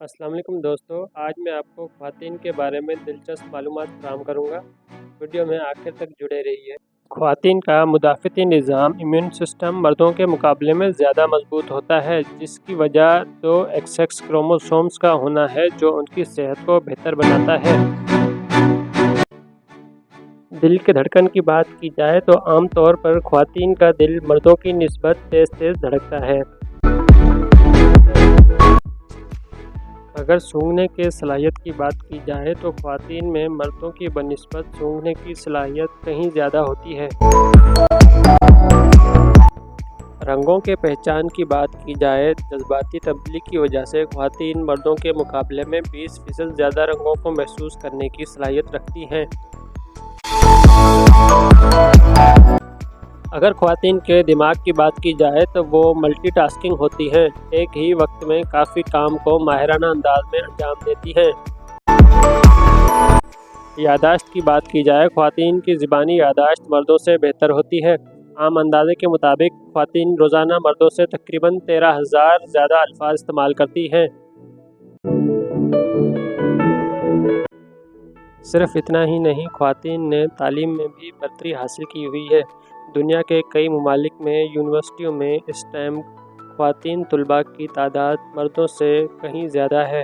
अस्सलाम वालेकुम दोस्तों, आज मैं आपको ख़वातीन के बारे में दिलचस्प मालूमात फराहम करूँगा। वीडियो में आखिर तक जुड़े रहिए। ख़वातीन का मुदाफ़ती निज़ाम इम्यून सिस्टम मर्दों के मुकाबले में ज़्यादा मजबूत होता है, जिसकी वजह दो XX क्रोमोसोम्स का होना है जो उनकी सेहत को बेहतर बनाता है। दिल की धड़कन की बात की जाए तो आम तौर पर ख़वातीन का दिल मर्दों की निस्बत तेज़ धड़कता है। अगर सूंघने के सलाहियत की बात की जाए तो ख़वातीन में मर्दों की बनिस्बत सूंघने की सलाहियत कहीं ज़्यादा होती है। रंगों के पहचान की बात की जाए जज्बाती तब्दीली की वजह से ख़वातीन मर्दों के मुकाबले में 20% ज़्यादा रंगों को महसूस करने की सलाहियत रखती हैं। अगर ख़वातीन के दिमाग की बात की जाए तो वो मल्टीटास्किंग होती हैं, एक ही वक्त में काफ़ी काम को माहिराना अंदाज में अंजाम देती हैं। यादाश्त की बात की जाए ख़वातीन की ज़बानी यादाश्त मर्दों से बेहतर होती है। आम अंदाजे के मुताबिक ख़वातीन रोज़ाना मर्दों से तकरीबन 13,000 ज़्यादा अल्फाज इस्तेमाल करती हैं। सिर्फ इतना ही नहीं, ख़वातीन ने तालीम में भी बरतरी हासिल की हुई है। दुनिया के कई ममालिक में यूनिवर्सिटियों में इस टाइम ख़वातीन तलबा की तादाद मर्दों से कहीं ज़्यादा है।